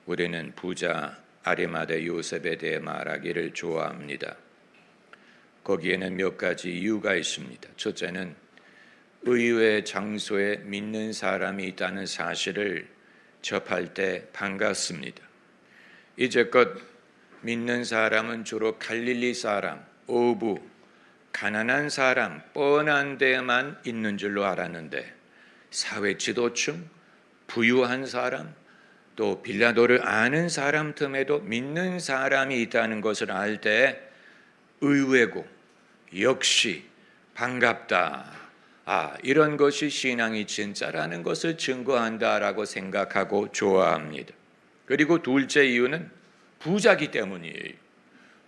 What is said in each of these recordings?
우리는 부자 아리마대 요셉에 대해 말하기를 좋아합니다. 거기에는 몇 가지 이유가 있습니다. 첫째는 의외의 장소에 믿는 사람이 있다는 사실을 접할 때 반갑습니다. 이제껏 믿는 사람은 주로 갈릴리 사람, 어부, 가난한 사람, 뻔한 데만 있는 줄로 알았는데 사회 지도층, 부유한 사람, 또 빌라도를 아는 사람 틈에도 믿는 사람이 있다는 것을 알 때 의외고 역시 반갑다. 이런 것이 신앙이 진짜라는 것을 증거한다라고 생각하고 좋아합니다. 그리고 둘째 이유는 부자기 때문이에요.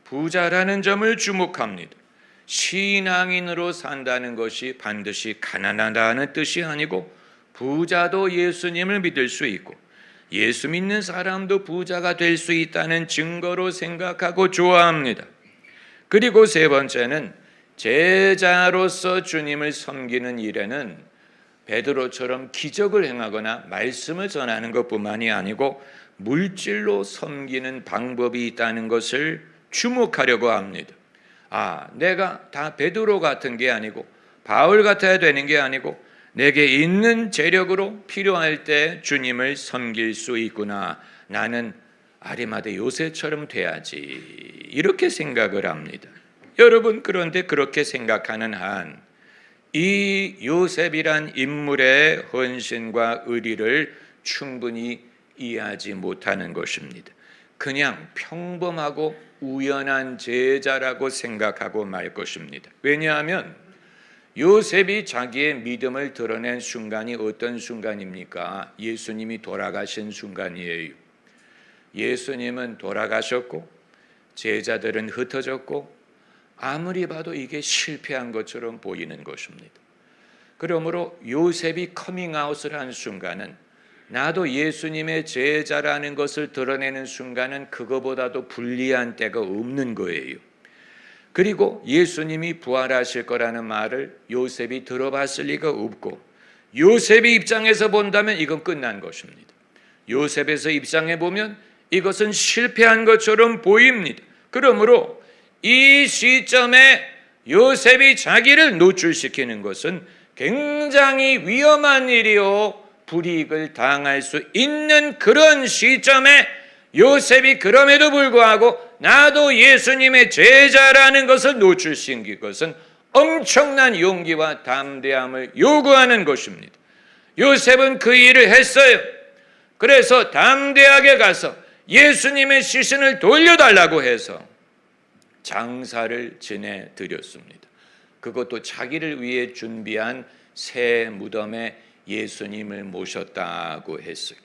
부자라는 점을 주목합니다. 신앙인으로 산다는 것이 반드시 가난하다는 뜻이 아니고 부자도 예수님을 믿을 수 있고 예수 믿는 사람도 부자가 될 수 있다는 증거로 생각하고 좋아합니다. 그리고 세 번째는 제자로서 주님을 섬기는 일에는 베드로처럼 기적을 행하거나 말씀을 전하는 것뿐만이 아니고 물질로 섬기는 방법이 있다는 것을 주목하려고 합니다. 내가 다 베드로 같은 게 아니고 바울 같아야 되는 게 아니고 내게 있는 재력으로 필요할 때 주님을 섬길 수 있구나. 나는 아리마대 요셉처럼 돼야지. 이렇게 생각을 합니다. 여러분, 그런데 그렇게 생각하는 한 이 요셉이란 인물의 헌신과 의리를 충분히 이해하지 못하는 것입니다. 그냥 평범하고 우연한 제자라고 생각하고 말 것입니다. 왜냐하면 요셉이 자기의 믿음을 드러낸 순간이 어떤 순간입니까? 예수님이 돌아가신 순간이에요. 예수님은 돌아가셨고 제자들은 흩어졌고 아무리 봐도 이게 실패한 것처럼 보이는 것입니다. 그러므로 요셉이 커밍아웃을 한 순간은 나도 예수님의 제자라는 것을 드러내는 순간은 그거보다도 불리한 때가 없는 거예요. 그리고 예수님이 부활하실 거라는 말을 요셉이 들어봤을 리가 없고 요셉의 입장에서 본다면 이건 끝난 것입니다. 요셉에서 입장해 보면 이것은 실패한 것처럼 보입니다. 그러므로 이 시점에 요셉이 자기를 노출시키는 것은 굉장히 위험한 일이요 불이익을 당할 수 있는 그런 시점에 요셉이 그럼에도 불구하고 나도 예수님의 제자라는 것을 노출시킨 것은 엄청난 용기와 담대함을 요구하는 것입니다. 요셉은 그 일을 했어요. 그래서 담대하게 가서 예수님의 시신을 돌려달라고 해서 장사를 지내드렸습니다. 그것도 자기를 위해 준비한 새 무덤에 예수님을 모셨다고 했어요.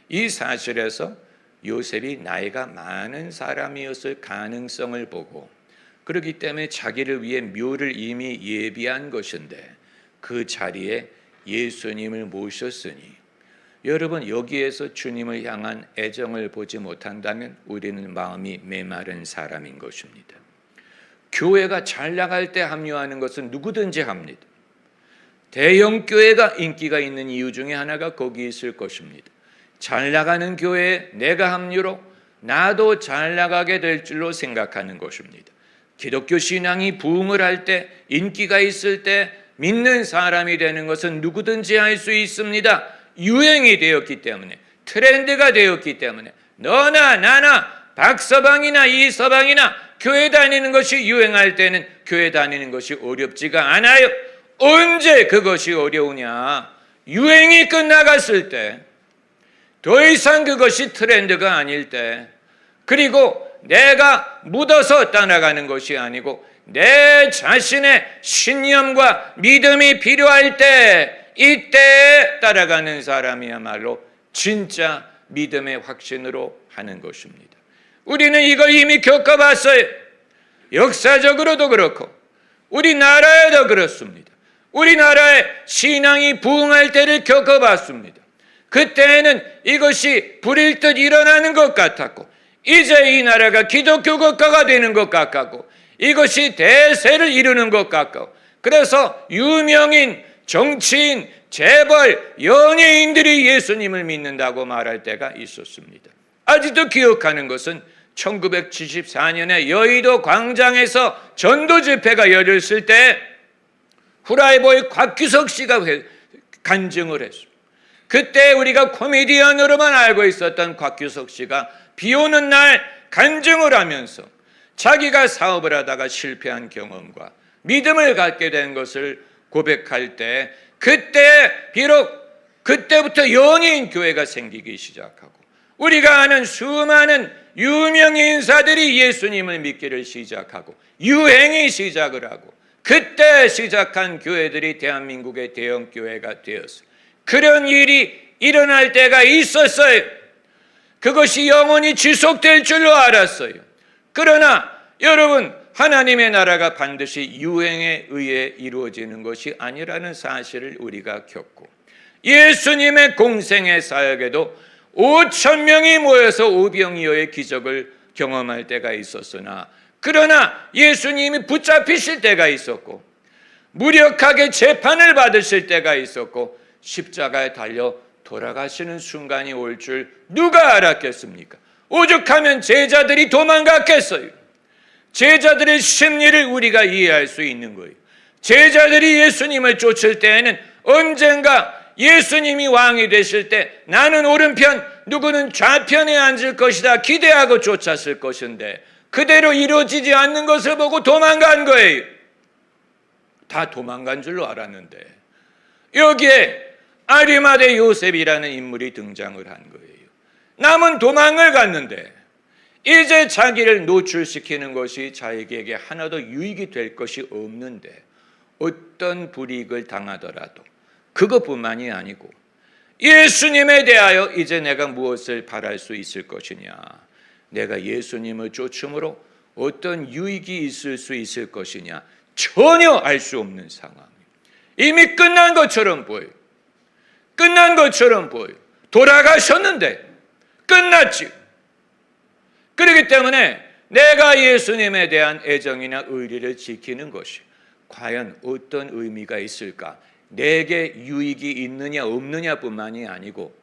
이 사실에서 요셉이 나이가 많은 사람이었을 가능성을 보고 그렇기 때문에 자기를 위해 묘를 이미 예비한 것인데 그 자리에 예수님을 모셨으니 여러분, 여기에서 주님을 향한 애정을 보지 못한다면 우리는 마음이 메마른 사람인 것입니다. 교회가 잘 나갈 때 합류하는 것은 누구든지 합니다. 대형 교회가 인기가 있는 이유 중에 하나가 거기 있을 것입니다. 잘 나가는 교회에 내가 합류로 나도 잘 나가게 될 줄로 생각하는 것입니다. 기독교 신앙이 부흥을 할 때 인기가 있을 때 믿는 사람이 되는 것은 누구든지 할 수 있습니다. 유행이 되었기 때문에 트렌드가 되었기 때문에 너나 나나 박서방이나 이서방이나 교회 다니는 것이 유행할 때는 교회 다니는 것이 어렵지가 않아요. 언제 그것이 어려우냐? 유행이 끝나갔을 때, 더 이상 그것이 트렌드가 아닐 때, 그리고 내가 묻어서 따라가는 것이 아니고 내 자신의 신념과 믿음이 필요할 때 이때 따라가는 사람이야말로 진짜 믿음의 확신으로 하는 것입니다. 우리는 이걸 이미 겪어봤어요. 역사적으로도 그렇고 우리나라에도 그렇습니다. 우리나라의 신앙이 부흥할 때를 겪어봤습니다. 그때는 이것이 불일 듯 일어나는 것 같았고 이제 이 나라가 기독교 국가가 되는 것 같고 이것이 대세를 이루는 것 같고 그래서 유명인, 정치인, 재벌, 연예인들이 예수님을 믿는다고 말할 때가 있었습니다. 아직도 기억하는 것은 1974년에 여의도 광장에서 전도 집회가 열렸을 때 후라이버의 곽규석 씨가 간증을 했습니다. 그때 우리가 코미디언으로만 알고 있었던 곽규석 씨가 비 오는 날 간증을 하면서 자기가 사업을 하다가 실패한 경험과 믿음을 갖게 된 것을 고백할 때, 그때 비록 그때부터 연예인 교회가 생기기 시작하고 우리가 아는 수많은 유명 인사들이 예수님을 믿기를 시작하고 유행이 시작을 하고, 그때 시작한 교회들이 대한민국의 대형 교회가 되었어요. 그런 일이 일어날 때가 있었어요. 그것이 영원히 지속될 줄로 알았어요. 그러나 여러분, 하나님의 나라가 반드시 유행에 의해 이루어지는 것이 아니라는 사실을 우리가 겪고, 예수님의 공생의 사역에도 5,000명이 모여서 오병이어의 기적을 경험할 때가 있었으나, 그러나 예수님이 붙잡히실 때가 있었고 무력하게 재판을 받으실 때가 있었고 십자가에 달려 돌아가시는 순간이 올 줄 누가 알았겠습니까? 오죽하면 제자들이 도망갔겠어요. 제자들의 심리를 우리가 이해할 수 있는 거예요. 제자들이 예수님을 쫓을 때에는 언젠가 예수님이 왕이 되실 때 나는 오른편, 누구는 좌편에 앉을 것이다 기대하고 쫓았을 것인데 그대로 이루어지지 않는 것을 보고 도망간 거예요. 다 도망간 줄로 알았는데 여기에 아리마대 요셉이라는 인물이 등장을 한 거예요. 남은 도망을 갔는데 이제 자기를 노출시키는 것이 자기에게 하나도 유익이 될 것이 없는데 어떤 불이익을 당하더라도 그것뿐만이 아니고 예수님에 대하여 이제 내가 무엇을 바랄 수 있을 것이냐, 내가 예수님을 쫓음으로 어떤 유익이 있을 수 있을 것이냐, 전혀 알 수 없는 상황. 이미 끝난 것처럼 보여요. 끝난 것처럼 보여요. 돌아가셨는데 끝났지. 그렇기 때문에 내가 예수님에 대한 애정이나 의리를 지키는 것이 과연 어떤 의미가 있을까? 내게 유익이 있느냐 없느냐뿐만이 아니고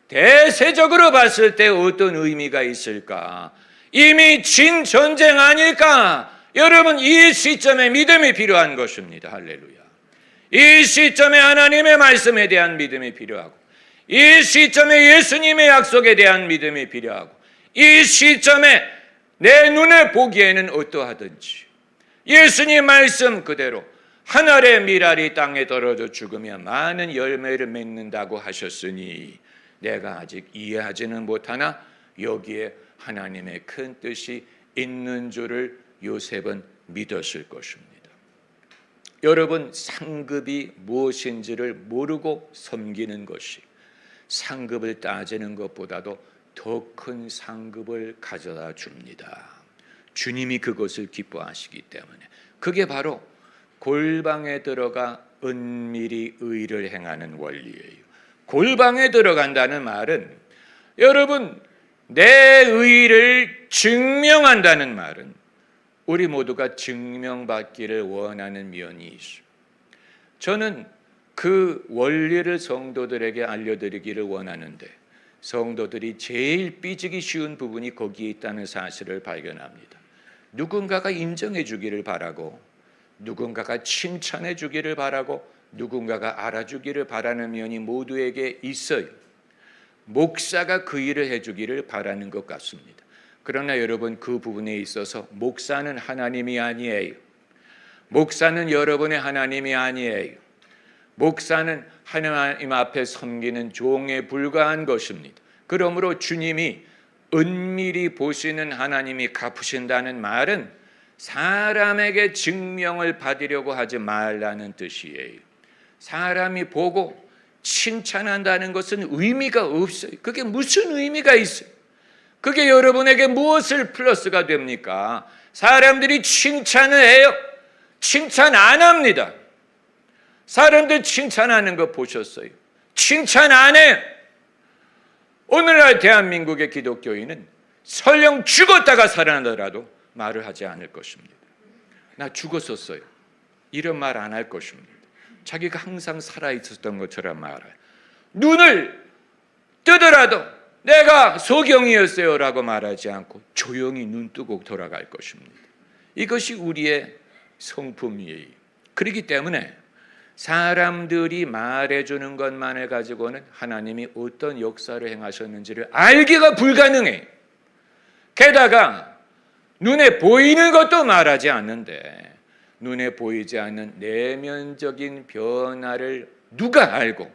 대세적으로 봤을 때 어떤 의미가 있을까? 이미 진 전쟁 아닐까? 여러분, 이 시점에 믿음이 필요한 것입니다. 할렐루야. 이 시점에 하나님의 말씀에 대한 믿음이 필요하고, 이 시점에 예수님의 약속에 대한 믿음이 필요하고, 이 시점에 내 눈에 보기에는 어떠하든지 예수님 말씀 그대로 한 알의 밀알이 땅에 떨어져 죽으면 많은 열매를 맺는다고 하셨으니 내가 아직 이해하지는 못하나 여기에 하나님의 큰 뜻이 있는 줄을 요셉은 믿었을 것입니다. 여러분, 상급이 무엇인지를 모르고 섬기는 것이 상급을 따지는 것보다도 더 큰 상급을 가져다 줍니다. 주님이 그것을 기뻐하시기 때문에. 그게 바로 골방에 들어가 은밀히 의를 행하는 원리예요. 골방에 들어간다는 말은, 여러분, 내 의를 증명한다는 말은 우리 모두가 증명받기를 원하는 면이 있어요. 저는 그 원리를 성도들에게 알려드리기를 원하는데 성도들이 제일 삐지기 쉬운 부분이 거기에 있다는 사실을 발견합니다. 누군가가 인정해 주기를 바라고, 누군가가 칭찬해 주기를 바라고, 누군가가 알아주기를 바라는 면이 모두에게 있어요. 목사가 그 일을 해주기를 바라는 것 같습니다. 그러나 여러분, 그 부분에 있어서 목사는 하나님이 아니에요. 목사는 여러분의 하나님이 아니에요. 목사는 하나님 앞에 섬기는 종에 불과한 것입니다. 그러므로 주님이 은밀히 보시는 하나님이 갚으신다는 말은 사람에게 증명을 받으려고 하지 말라는 뜻이에요. 사람이 보고 칭찬한다는 것은 의미가 없어요. 그게 무슨 의미가 있어요? 그게 여러분에게 무엇을 플러스가 됩니까? 사람들이 칭찬을 해요? 칭찬 안 합니다. 사람들 칭찬하는 거 보셨어요? 칭찬 안 해요. 오늘날 대한민국의 기독교인은 설령 죽었다가 살아나더라도 말을 하지 않을 것입니다. 나 죽었었어요. 이런 말 안 할 것입니다. 자기가 항상 살아있었던 것처럼 말해요. 눈을 뜨더라도 내가 소경이었어요라고 말하지 않고 조용히 눈 뜨고 돌아갈 것입니다. 이것이 우리의 성품이에요. 그렇기 때문에 사람들이 말해주는 것만을 가지고는 하나님이 어떤 역사를 행하셨는지를 알기가 불가능해요. 게다가 눈에 보이는 것도 말하지 않는데 눈에 보이지 않는 내면적인 변화를 누가 알고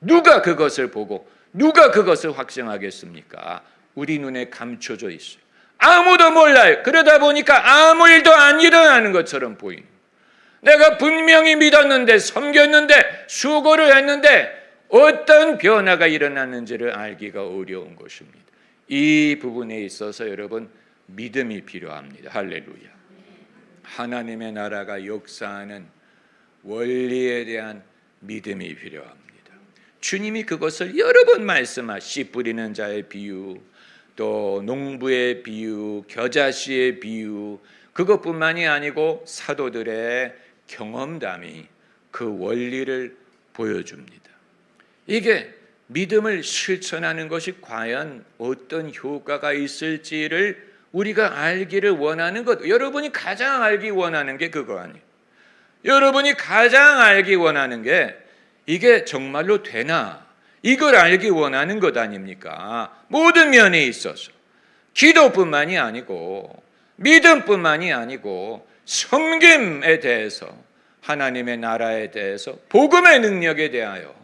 누가 그것을 보고 누가 그것을 확증하겠습니까? 우리 눈에 감춰져 있어요. 아무도 몰라요. 그러다 보니까 아무 일도 안 일어나는 것처럼 보이는. 내가 분명히 믿었는데 섬겼는데 수고를 했는데 어떤 변화가 일어났는지를 알기가 어려운 것입니다. 이 부분에 있어서 여러분 믿음이 필요합니다. 할렐루야. 하나님의 나라가 역사하는 원리에 대한 믿음이 필요합니다. 주님이 그것을 여러 번 씨 뿌리는 자의 비유, 또 농부의 비유, 겨자씨의 비유, 그것뿐만이 아니고 사도들의 경험담이 그 원리를 보여줍니다. 이게 믿음을 실천하는 것이 과연 어떤 효과가 있을지를 우리가 알기를 원하는 것, 여러분이 가장 알기 원하는 게 그거 아니에요. 여러분이 가장 알기 원하는 게 이게 정말로 되나, 이걸 알기 원하는 것 아닙니까? 모든 면에 있어서 기도뿐만이 아니고 믿음뿐만이 아니고 섬김에 대해서, 하나님의 나라에 대해서, 복음의 능력에 대하여,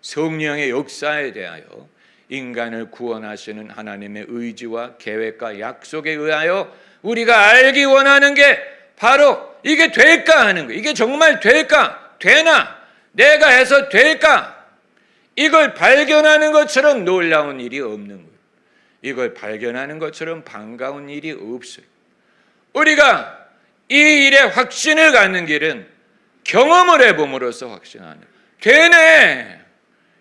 성령의 역사에 대하여, 인간을 구원하시는 하나님의 의지와 계획과 약속에 의하여 우리가 알기 원하는 게 바로 이게 될까 하는 거예요. 이게 정말 될까? 되나? 내가 해서 될까? 이걸 발견하는 것처럼 놀라운 일이 없는 거예요. 이걸 발견하는 것처럼 반가운 일이 없어요. 우리가 이 일에 확신을 갖는 길은 경험을 해봄으로써 확신하는 거예요. 되네!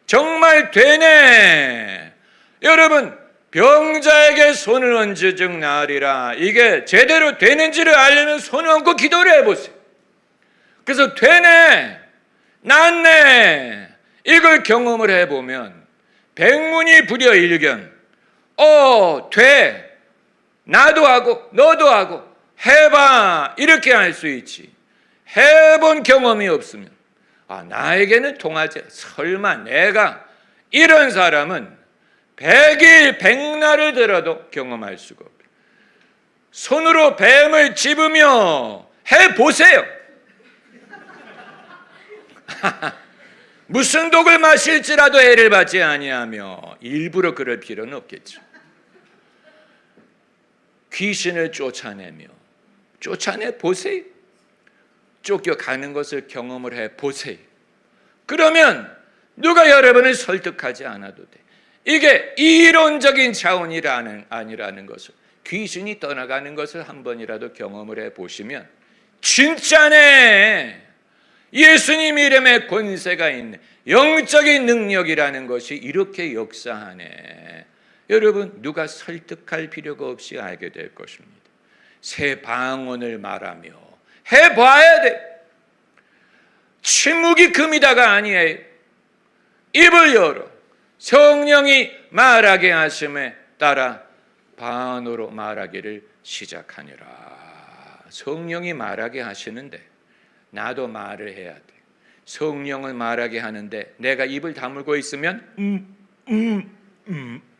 정말 되네! 여러분, 병자에게 손을 얹으즉 나으리라. 이게 제대로 되는지를 알려면 손을 얹고 기도를 해보세요. 그래서 되네! 낫네! 이걸 경험을 해보면 백문이 불여일견, 돼! 나도 하고 너도 하고 해봐! 이렇게 할 수 있지. 해본 경험이 없으면 나에게는 통하지. 설마 내가 이런 사람은 100일 100날을 들어도 경험할 수가 없어요. 손으로 뱀을 집으며 해보세요. 무슨 독을 마실지라도 해를 받지 아니하며. 일부러 그럴 필요는 없겠죠. 귀신을 쫓아내 보세요. 쫓겨가는 것을 경험을 해 보세요. 그러면 누가 여러분을 설득하지 않아도 돼. 이게 이론적인 차원이 아니라는 것을, 귀신이 떠나가는 것을 한 번이라도 경험을 해 보시면 진짜네, 예수님 이름에 권세가 있네, 영적인 능력이라는 것이 이렇게 역사하네. 여러분, 누가 설득할 필요가 없이 알게 될 것입니다. 새 방언을 말하며 해봐야 돼. 침묵이 금이다가 아니에요. 입을 열어 성령이 말하게 하심에 따라 방언으로 말하기를 시작하니라. 성령이 말하게 하시는데 나도 말을 해야 돼. 성령을 말하게 하는데 내가 입을 다물고 있으면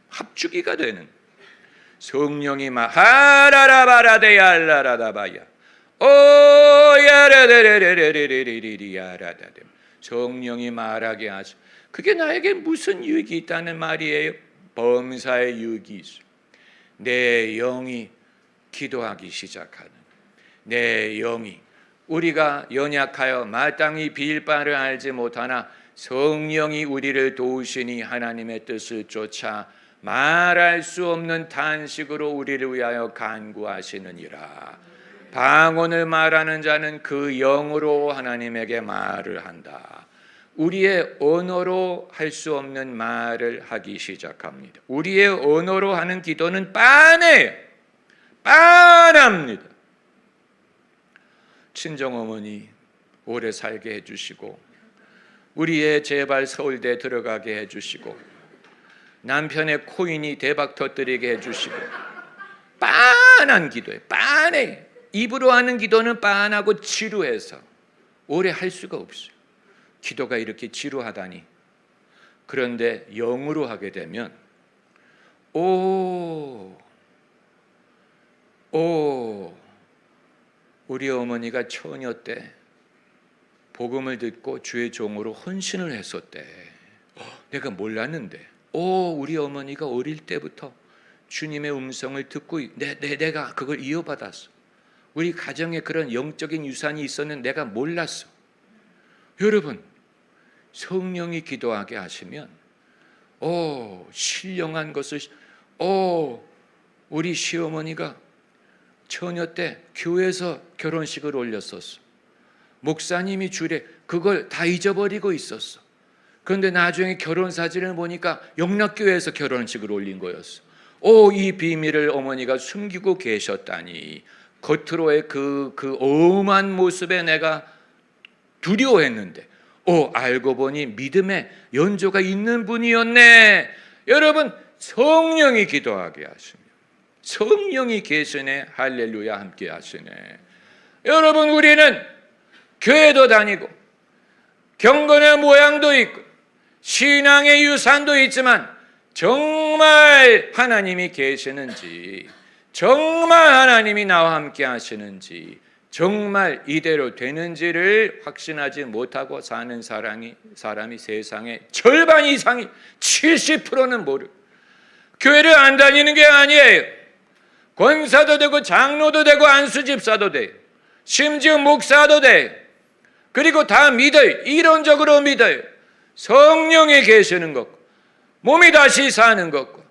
합주기가 되는. 성령이 하라라바라데야라라다바야 오야라데레레레레레리리야라다데. 성령이 말하게 하시. 그게 나에게 무슨 유익이 있다는 말이에요? 범사의 유익이 있어. 내 영이 기도하기 시작하는, 내 영이, 우리가 연약하여 마땅히 빌 바를 알지 못하나 성령이 우리를 도우시니 하나님의 뜻을 쫓아 말할 수 없는 탄식으로 우리를 위하여 간구하시느니라. 방언을 말하는 자는 그 영으로 하나님에게 말을 한다. 우리의 언어로 할 수 없는 말을 하기 시작합니다. 우리의 언어로 하는 기도는 빤해요. 빤합니다. 친정어머니 오래 살게 해주시고, 우리 애 제발 서울대 들어가게 해주시고, 남편의 코인이 대박 터뜨리게 해주시고, 빤한 기도예요. 빤해. 입으로 하는 기도는 빤하고 지루해서 오래 할 수가 없어요. 기도가 이렇게 지루하다니. 그런데 영으로 하게 되면 우리 어머니가 처녀 때 복음을 듣고 주의 종으로 헌신을 했었대. 내가 몰랐는데 우리 어머니가 어릴 때부터 주님의 음성을 듣고 내가 그걸 이어받았어. 우리 가정에 그런 영적인 유산이 있었는데 내가 몰랐어. 여러분, 성령이 기도하게 하시면 신령한 것을 우리 시어머니가 처녀 때 교회에서 결혼식을 올렸었어. 목사님이 주례 그걸 다 잊어버리고 있었어. 그런데 나중에 결혼 사진을 보니까 영락교회에서 결혼식을 올린 거였어. 이 비밀을 어머니가 숨기고 계셨다니. 겉으로의 그 엄한 모습에 내가 두려워했는데 알고 보니 믿음의 연조가 있는 분이었네. 여러분, 성령이 기도하게 하시며 성령이 계시네. 할렐루야, 함께 하시네. 여러분, 우리는 교회도 다니고 경건의 모양도 있고 신앙의 유산도 있지만 정말 하나님이 계시는지, 정말 하나님이 나와 함께 하시는지, 정말 이대로 되는지를 확신하지 못하고 사는 사람이 세상의 절반 이상이 70%는 모르고 교회를 안 다니는 게 아니에요. 권사도 되고 장로도 되고 안수집사도 돼요. 심지어 목사도 돼요. 그리고 다 믿어요. 이론적으로 믿어요. 성령이 계시는 것과 몸이 다시 사는 것과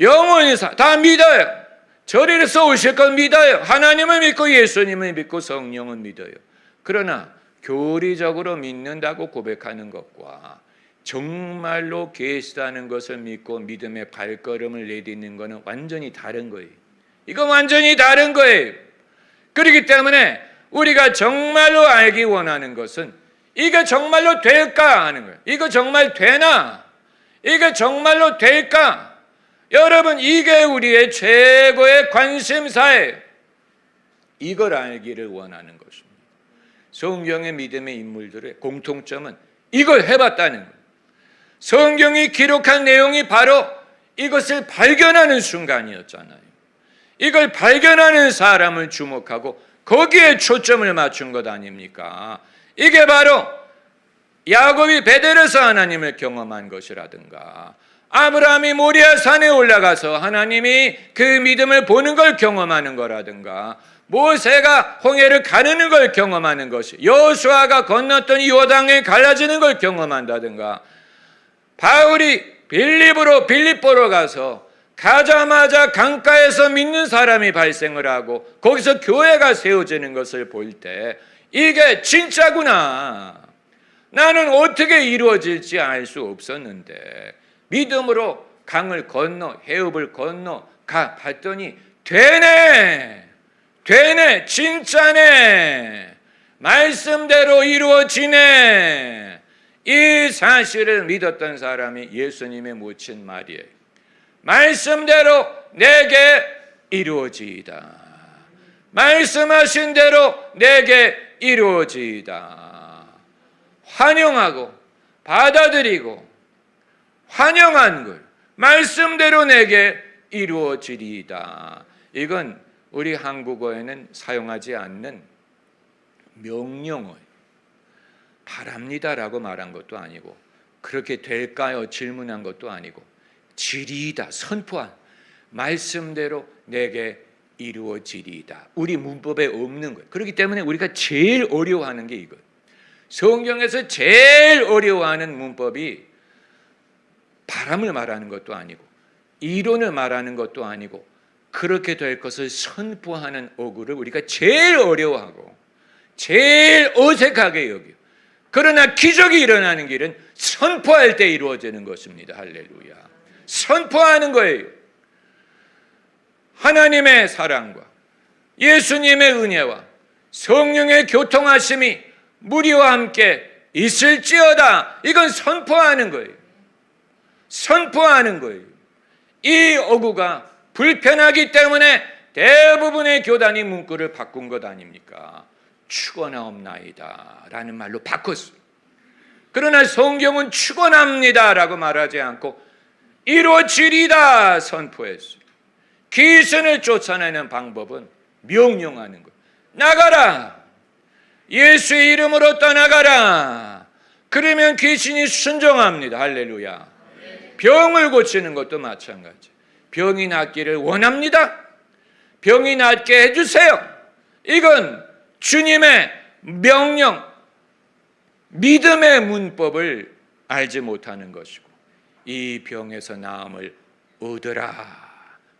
영원히 다 믿어요. 저리에서 오실 건 믿어요. 하나님을 믿고 예수님을 믿고 성령을 믿어요. 그러나 교리적으로 믿는다고 고백하는 것과 정말로 계시다는 것을 믿고 믿음의 발걸음을 내딛는 것은 완전히 다른 거예요. 이건 완전히 다른 거예요. 그렇기 때문에 우리가 정말로 알기 원하는 것은 이게 정말로 될까 하는 거예요. 이거 정말 되나? 이게 정말로 될까? 여러분, 이게 우리의 최고의 관심사예요. 이걸 알기를 원하는 것입니다. 성경의 믿음의 인물들의 공통점은 이걸 해봤다는 거예요. 성경이 기록한 내용이 바로 이것을 발견하는 순간이었잖아요. 이걸 발견하는 사람을 주목하고 거기에 초점을 맞춘 것 아닙니까? 이게 바로 야곱이 베델에서 하나님을 경험한 것이라든가, 아브라함이 모리아 산에 올라가서 하나님이 그 믿음을 보는 걸 경험하는 거라든가, 모세가 홍해를 가르는 걸 경험하는 것이, 여호수아가 건넜더니 요단강이 갈라지는 걸 경험한다든가, 바울이 빌립보로 가서 가자마자 강가에서 믿는 사람이 발생을 하고 거기서 교회가 세워지는 것을 볼 때 이게 진짜구나. 나는 어떻게 이루어질지 알 수 없었는데 믿음으로 강을 건너 해협을 건너 가 봤더니 되네, 진짜네, 말씀대로 이루어지네. 이 사실을 믿었던 사람이 예수님의 모친 말이에요. 말씀대로 내게 이루어지이다. 말씀하신 대로 내게 이루어지이다. 환영하고 받아들이고 환영한 걸 말씀대로 내게 이루어지리이다. 이건 우리 한국어에는 사용하지 않는 명령어예요. 바랍니다라고 말한 것도 아니고 그렇게 될까요? 질문한 것도 아니고 지리이다, 선포한 말씀대로 내게 이루어지리이다. 우리 문법에 없는 거예요. 그렇기 때문에 우리가 제일 어려워하는 게 이거예요. 성경에서 제일 어려워하는 문법이 바람을 말하는 것도 아니고 이론을 말하는 것도 아니고 그렇게 될 것을 선포하는 어구를 우리가 제일 어려워하고 제일 어색하게 여겨요. 그러나 기적이 일어나는 길은 선포할 때 이루어지는 것입니다. 할렐루야. 선포하는 거예요. 하나님의 사랑과 예수님의 은혜와 성령의 교통하심이 무리와 함께 있을지어다. 이건 선포하는 거예요. 선포하는 거예요. 이 어구가 불편하기 때문에 대부분의 교단이 문구를 바꾼 것 아닙니까? 축원하옵나이다 라는 말로 바꿨어요. 그러나 성경은 축원합니다 라고 말하지 않고 이루어지리다 선포했어요. 귀신을 쫓아내는 방법은 명령하는 거예요. 나가라. 예수의 이름으로 떠나가라. 그러면 귀신이 순종합니다. 할렐루야. 병을 고치는 것도 마찬가지. 병이 낫기를 원합니다. 병이 낫게 해주세요. 이건 주님의 명령, 믿음의 문법을 알지 못하는 것이고 이 병에서 나음을 얻으라.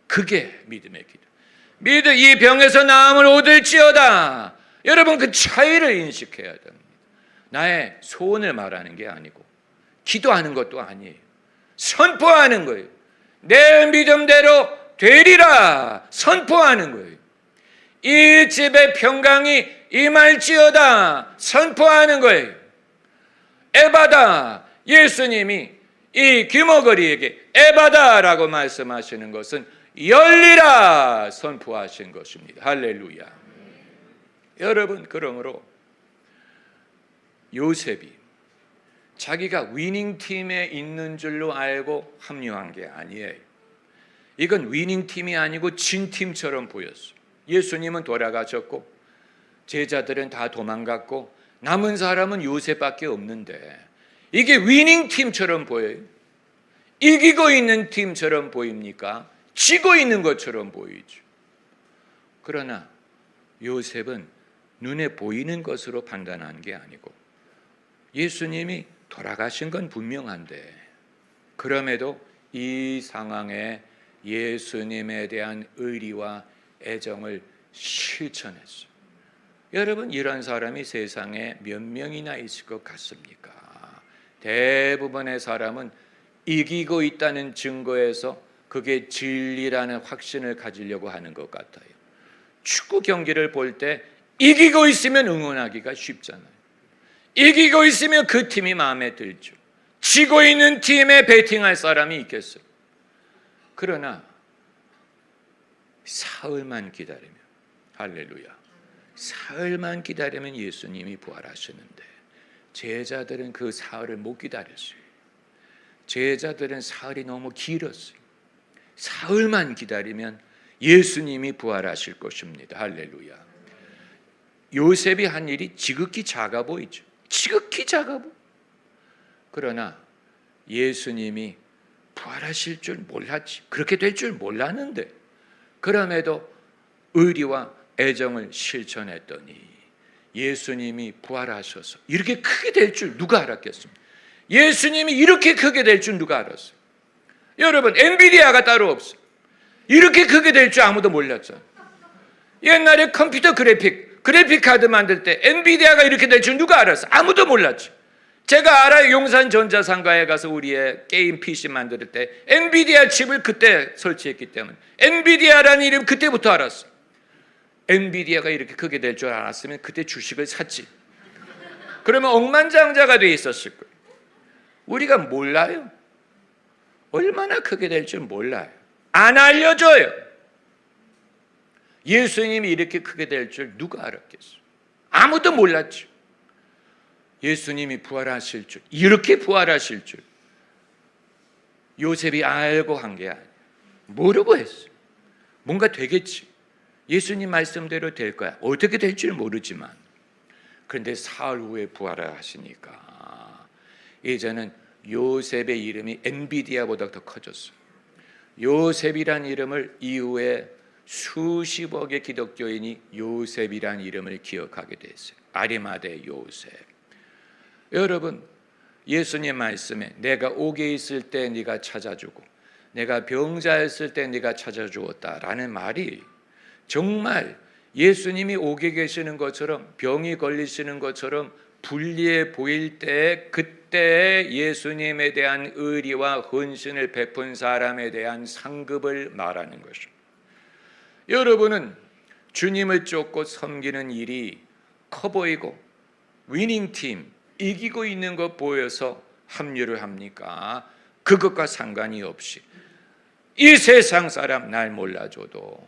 그게 믿음의 기도. 이 병에서 나음을 얻을지어다. 여러분 그 차이를 인식해야 됩니다. 나의 소원을 말하는 게 아니고 기도하는 것도 아니에요. 선포하는 거예요. 내 믿음대로 되리라 선포하는 거예요. 이 집에 평강이 임할지어다 선포하는 거예요. 에바다. 예수님이 이 귀머거리에게 에바다라고 말씀하시는 것은 열리라 선포하신 것입니다. 할렐루야. 여러분 그러므로 요셉이 자기가 위닝팀에 있는 줄로 알고 합류한 게 아니에요. 이건 위닝팀이 아니고 진팀처럼 보였어요. 예수님은 돌아가셨고 제자들은 다 도망갔고 남은 사람은 요셉밖에 없는데 이게 위닝팀처럼 보여요? 이기고 있는 팀처럼 보입니까? 지고 있는 것처럼 보이죠. 그러나 요셉은 눈에 보이는 것으로 판단한 게 아니고 예수님이 돌아가신 건 분명한데 그럼에도 이 상황에 예수님에 대한 의리와 애정을 실천했어요. 여러분 이런 사람이 세상에 몇 명이나 있을 것 같습니까? 대부분의 사람은 이기고 있다는 증거에서 그게 진리라는 확신을 가지려고 하는 것 같아요. 축구 경기를 볼 때 이기고 있으면 응원하기가 쉽잖아요. 이기고 있으면 그 팀이 마음에 들죠. 지고 있는 팀에 베팅할 사람이 있겠어요. 그러나 사흘만 기다리면 할렐루야. 사흘만 기다리면 예수님이 부활하시는데 제자들은 그 사흘을 못 기다렸어요. 제자들은 사흘이 너무 길었어요. 사흘만 기다리면 예수님이 부활하실 것입니다. 할렐루야. 요셉이 한 일이 지극히 작아 보이죠. 지극히 작아 보여. 그러나 예수님이 부활하실 줄 몰랐지. 그렇게 될 줄 몰랐는데 그럼에도 의리와 애정을 실천했더니 예수님이 부활하셔서 이렇게 크게 될 줄 누가 알았겠습니까? 예수님이 이렇게 크게 될 줄 누가 알았어요? 여러분 엔비디아가 따로 없어요. 이렇게 크게 될 줄 아무도 몰랐잖아요. 옛날에 컴퓨터 그래픽 카드 만들 때 엔비디아가 이렇게 될 줄 누가 알았어요? 아무도 몰랐죠. 제가 알아요. 용산 전자상가에 가서 우리의 게임 PC 만들 때 엔비디아 칩을 그때 설치했기 때문에 엔비디아라는 이름 그때부터 알았어요. 엔비디아가 이렇게 크게 될 줄 알았으면 그때 주식을 샀지. 그러면 억만장자가 돼 있었을 거예요. 우리가 몰라요. 얼마나 크게 될 줄 몰라요. 안 알려줘요. 예수님이 이렇게 크게 될 줄 누가 알았겠어요? 아무도 몰랐죠. 예수님이 부활하실 줄, 이렇게 부활하실 줄 요셉이 알고 한 게 아니에요. 모르고 했어요. 뭔가 되겠지. 예수님 말씀대로 될 거야. 어떻게 될 줄 모르지만 그런데 사흘 후에 부활을 하시니까 이제는 요셉의 이름이 엔비디아보다 더 커졌어요. 요셉이란 이름을 이후에 수십억의 기독교인이 요셉이란 이름을 기억하게 됐어요. 아리마대 요셉. 여러분 예수님 말씀에 내가 옥에 있을 때 네가 찾아주고 내가 병자였을 때 네가 찾아주었다라는 말이 정말 예수님이 옥에 계시는 것처럼 병이 걸리시는 것처럼 불리해 보일 때 그때 예수님에 대한 의리와 헌신을 베푼 사람에 대한 상급을 말하는 것입니다. 여러분은 주님을 쫓고 섬기는 일이 커 보이고 위닝팀 이기고 있는 것 보여서 합류를 합니까? 그것과 상관이 없이 이 세상 사람 날 몰라줘도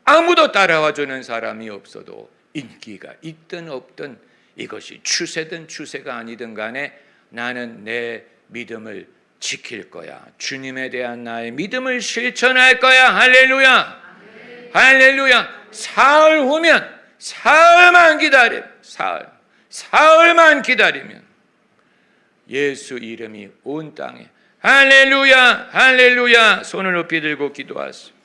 아무도 따라와 주는 사람이 없어도 인기가 있든 없든 이것이 추세든 추세가 아니든 간에 나는 내 믿음을 지킬 거야. 주님에 대한 나의 믿음을 실천할 거야. 할렐루야. 할렐루야. 사흘 후면 사흘만 기다리면 예수 이름이 온 땅에 할렐루야 할렐루야 손을 높이 들고 기도하세요.